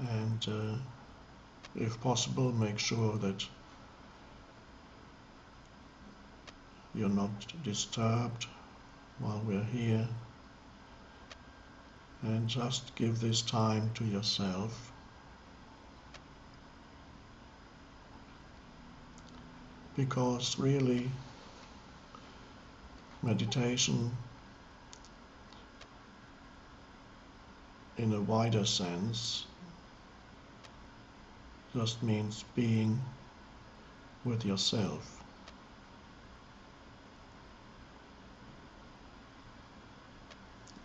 and if possible, make sure that you're not disturbed while we're here, and just give this time to yourself. Because really, meditation in a wider sense just means being with yourself.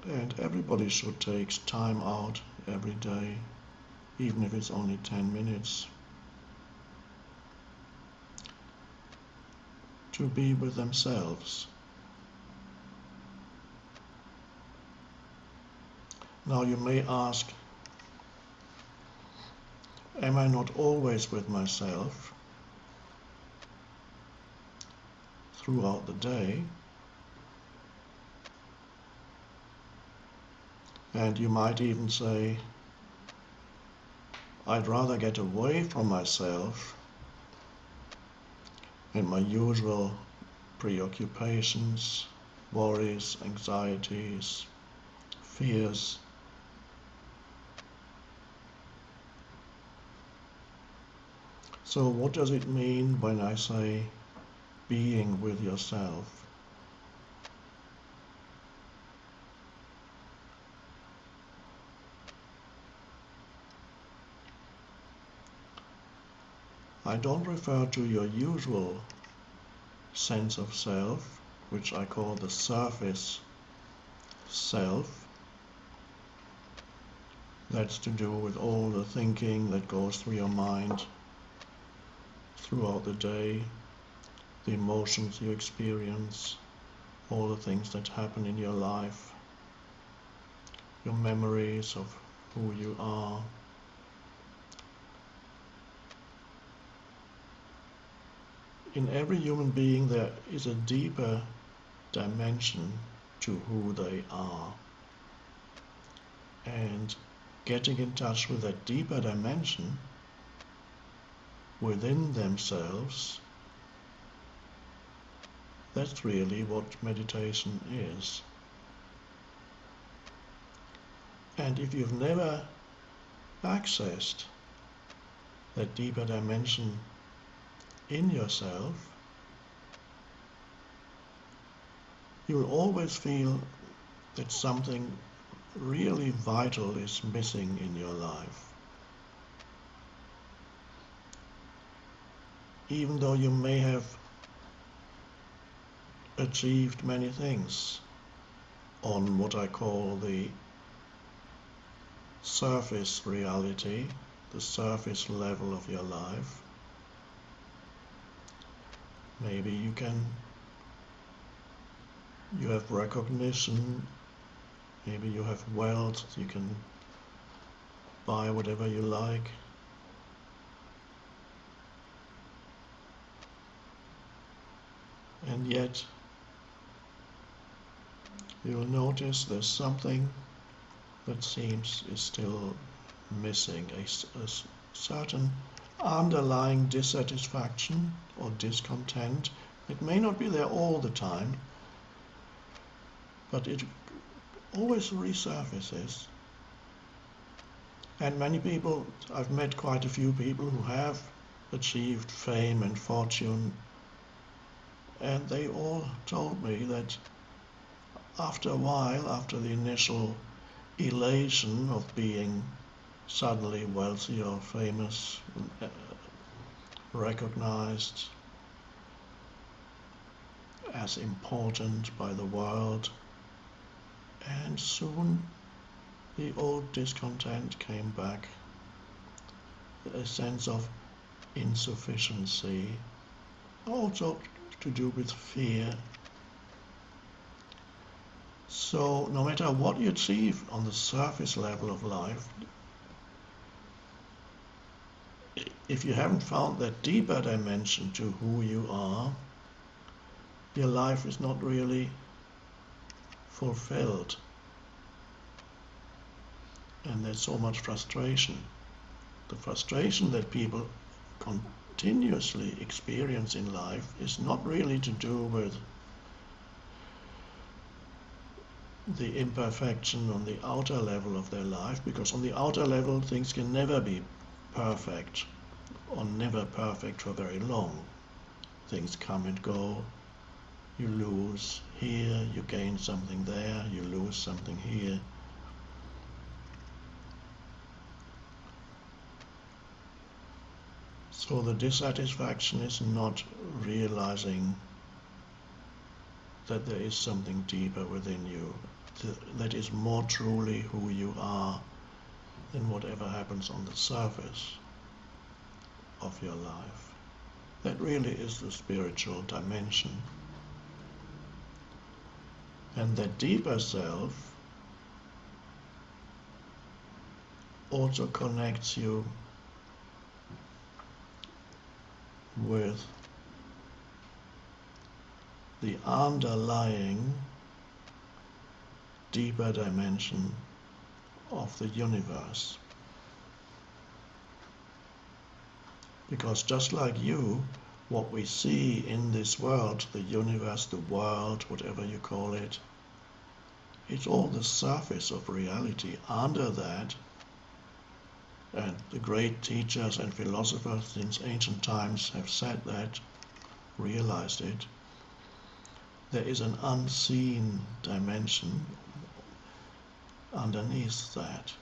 And everybody should take time out every day, even if it's only 10 minutes, to be with themselves. Now you may ask, am I not always with myself throughout the day? And you might even say, I'd rather get away from myself and my usual preoccupations, worries, anxieties, fears. So what does it mean when I say being with yourself? I don't refer to your usual sense of self, which I call the surface self. That's to do with all the thinking that goes through your mind throughout the day, the emotions you experience, all the things that happen in your life, your memories of who you are. In every human being there is a deeper dimension to who they are. And getting in touch with that deeper dimension within themselves, that's really what meditation is. And if you've never accessed that deeper dimension in yourself, you'll always feel that something really vital is missing in your life. Even though you may have achieved many things on what I call the surface reality, the surface level of your life. Maybe you have recognition, maybe you have wealth, you can buy whatever you like. And yet, you'll notice there's something that seems is still missing, a certain underlying dissatisfaction or discontent. It may not be there all the time, but it always resurfaces. And many people, I've met quite a few people who have achieved fame and fortune, and they all told me that after a while, after the initial elation of being suddenly wealthy or famous, recognized as important by the world, and soon the old discontent came back, a sense of insufficiency, also to do with fear. So no matter what you achieve on the surface level of life, if you haven't found that deeper dimension to who you are, your life is not really fulfilled. And there's so much frustration the frustration that people continuously experience in life is not really to do with the imperfection on the outer level of their life, because on the outer level things can never be perfect, or never perfect for very long. Things come and go. You lose here, you gain something there, you lose something here. So the dissatisfaction is not realizing that there is something deeper within you, that is more truly who you are than whatever happens on the surface of your life. That really is the spiritual dimension. And that deeper self also connects you with the underlying deeper dimension of the universe. Because just like you, what we see in this world, the universe, the world, whatever you call it, it's all the surface of reality. Under that, and the great teachers and philosophers since ancient times have said that, realized it, there is an unseen dimension underneath that.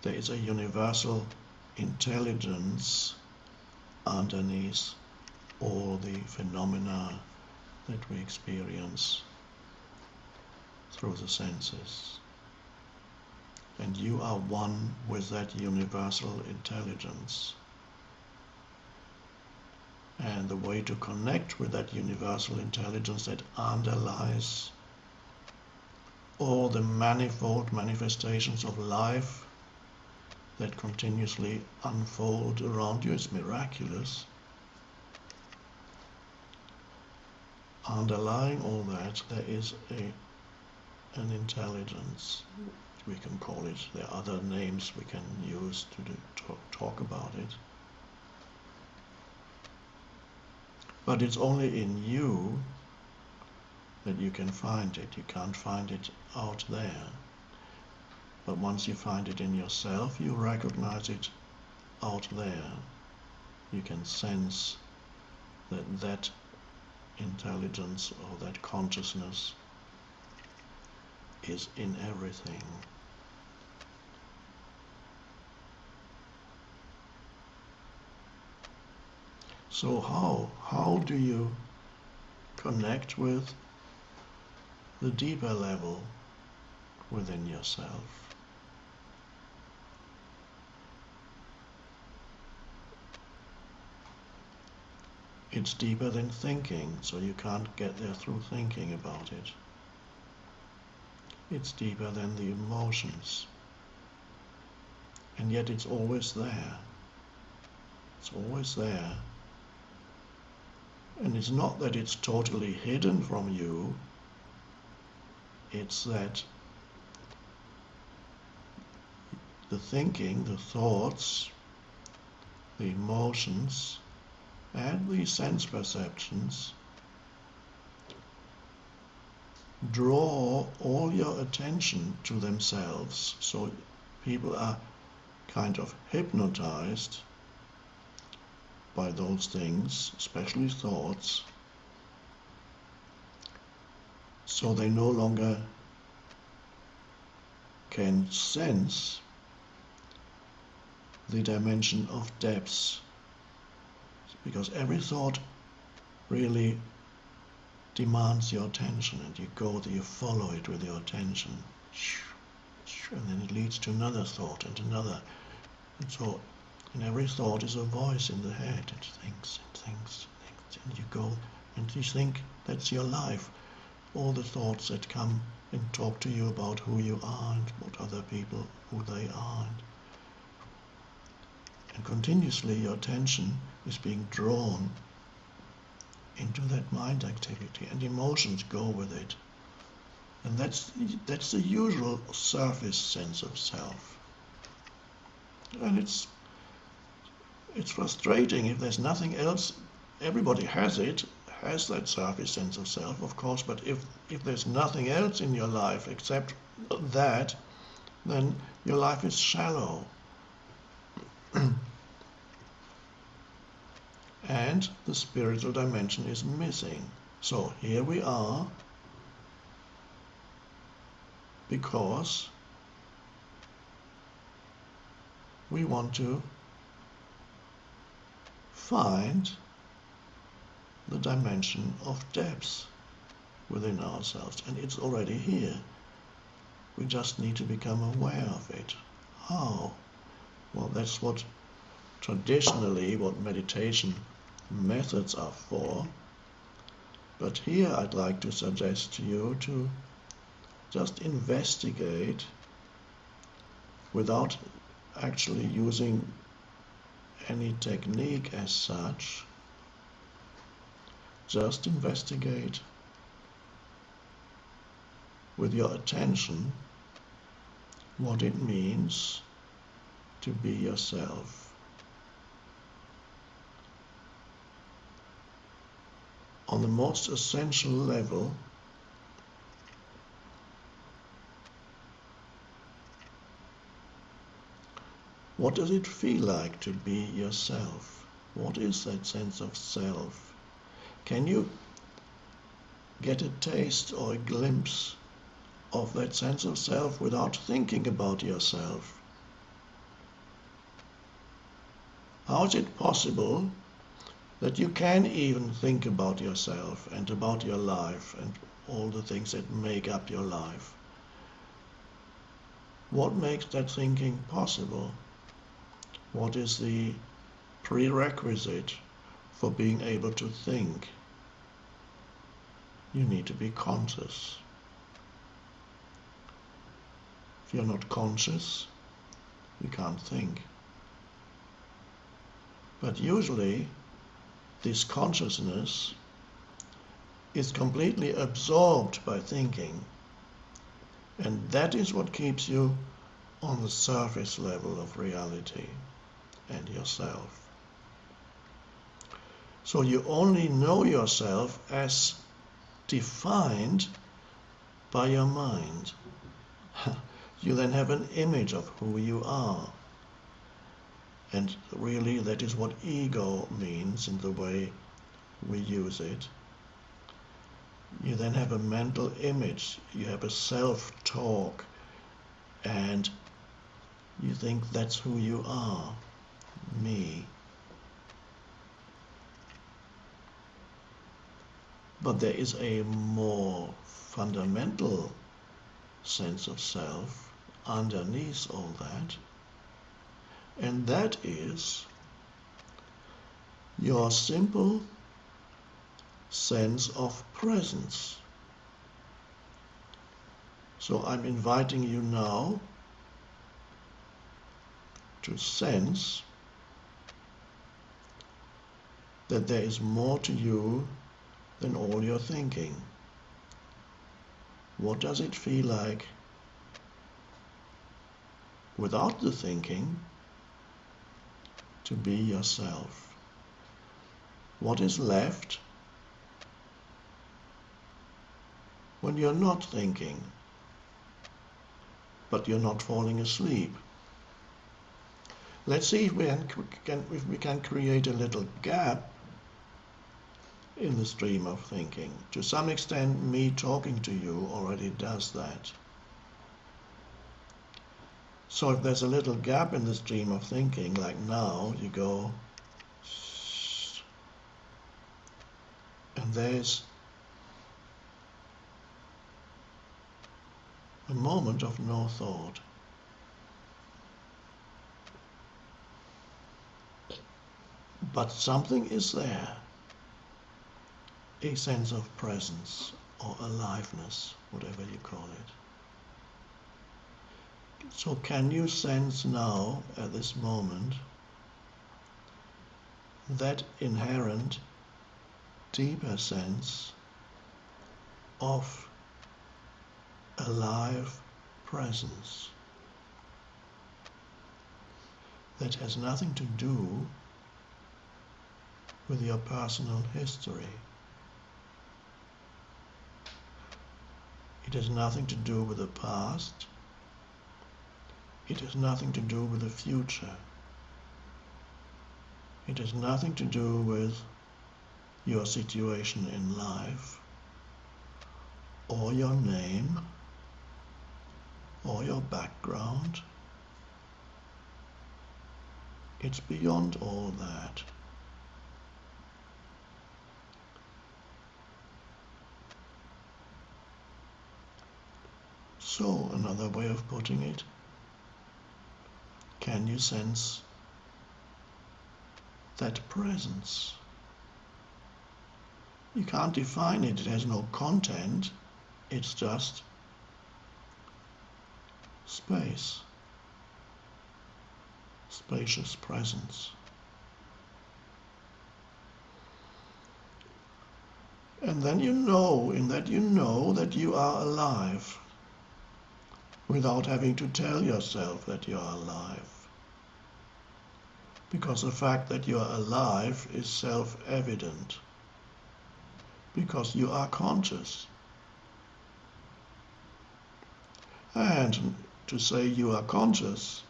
There is a universal intelligence underneath all the phenomena that we experience through the senses. And you are one with that universal intelligence. And the way to connect with that universal intelligence that underlies all the manifold manifestations of life that continuously unfold around you is miraculous. Underlying all that, there is an intelligence, we can call it. There are other names we can use to talk about it. But it's only in you that you can find it. You can't find it out there. But once you find it in yourself, you recognize it out there. You can sense that intelligence or that consciousness is in everything. So how do you connect with the deeper level within yourself? It's deeper than thinking, so you can't get there through thinking about it. It's deeper than the emotions. And yet it's always there. It's always there. And it's not that it's totally hidden from you. It's that the thinking, the thoughts, the emotions, and the sense perceptions draw all your attention to themselves. So people are kind of hypnotized by those things, especially thoughts, so they no longer can sense the dimension of depths, because every thought really demands your attention, and you follow it with your attention, and then it leads to another thought and another, and so in every thought is a voice in the head. It thinks and thinks and thinks, and you go and you think that's your life. All the thoughts that come and talk to you about who you are and what other people, who they are, and continuously your attention is being drawn into that mind activity, and emotions go with it. And that's the usual surface sense of self. And it's frustrating if there's nothing else. Everybody has that surface sense of self, of course, but if there's nothing else in your life except that, then your life is shallow. And the spiritual dimension is missing. So here we are, because we want to find the dimension of depth within ourselves, and it's already here. We just need to become aware of it. How? Well, that's what traditionally what meditation methods are for. But here I'd like to suggest to you to just investigate without actually using any technique as such. Just investigate with your attention what it means to be yourself. On the most essential level, what does it feel like to be yourself? What is that sense of self? Can you get a taste or a glimpse of that sense of self without thinking about yourself? How is it possible that you can even think about yourself and about your life and all the things that make up your life? What makes that thinking possible? What is the prerequisite for being able to think? You need to be conscious. If you're not conscious, you can't think. But usually, this consciousness is completely absorbed by thinking, and that is what keeps you on the surface level of reality and yourself. So you only know yourself as defined by your mind. You then have an image of who you are. And really that is what ego means in the way we use it. You then have a mental image, you have a self-talk, and you think that's who you are, me. But there is a more fundamental sense of self underneath all that, and that is your simple sense of presence. So I'm inviting you now to sense that there is more to you than all your thinking. What does it feel like without the thinking to be yourself? What is left when you're not thinking, but you're not falling asleep? Let's see if we can create a little gap in the stream of thinking. To some extent, me talking to you already does that. So if there's a little gap in the stream of thinking, like now, you go, and there's a moment of no thought. But something is there, a sense of presence or aliveness, whatever you call it. So can you sense now, at this moment, that inherent, deeper sense of alive presence that has nothing to do with your personal history. It has nothing to do with the past. It has nothing to do with the future. It has nothing to do with your situation in life, or your name, or your background. It's beyond all that. So, another way of putting it, can you sense that presence? You can't define it, it has no content, it's just space, spacious presence. And then you know that you are alive, without having to tell yourself that you are alive. Because the fact that you are alive is self-evident. Because you are conscious. And to say you are conscious,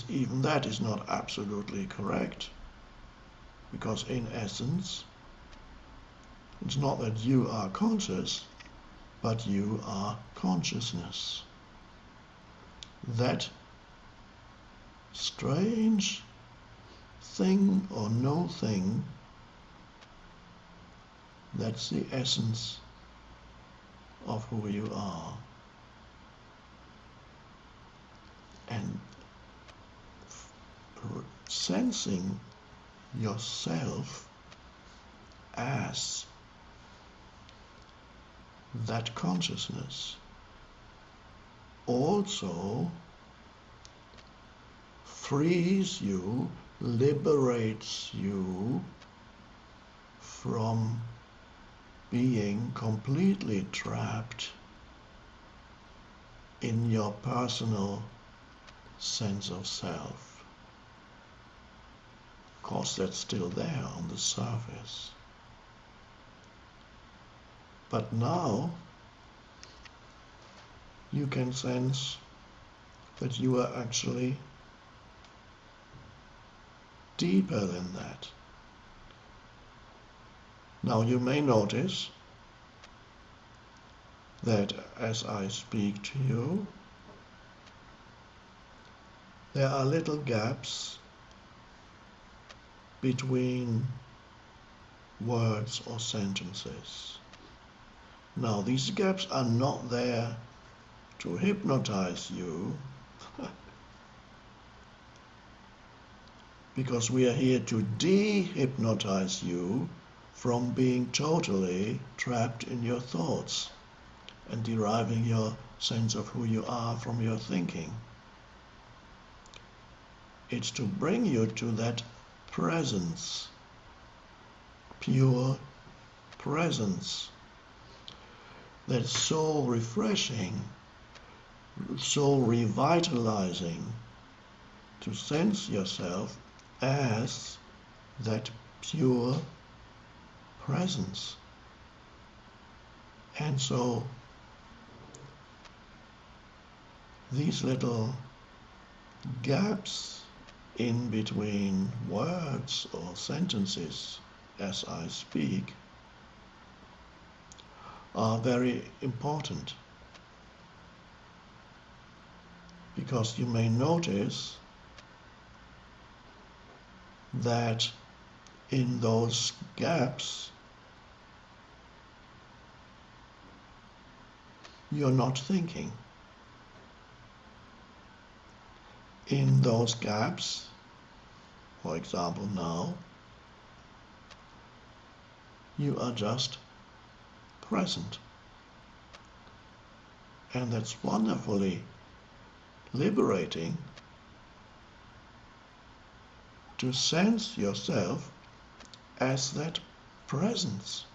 even that is not absolutely correct. Because in essence, it's not that you are conscious, but you are consciousness. That strange thing or no thing, that's the essence of who you are. And sensing yourself as that consciousness also frees you, liberates you from being completely trapped in your personal sense of self. Of course, that's still there on the surface. But now you can sense that you are actually deeper than that. Now you may notice that as I speak to you, there are little gaps between words or sentences. Now these gaps are not there to hypnotize you, because we are here to de-hypnotize you from being totally trapped in your thoughts and deriving your sense of who you are from your thinking. It's to bring you to that presence, pure presence, that's so refreshing, so revitalizing, to sense yourself as that pure presence. And so these little gaps in between words or sentences as I speak are very important, because you may notice that in those gaps you're not thinking. In those gaps, for example now, you are just present. And that's wonderfully liberating to sense yourself as that presence.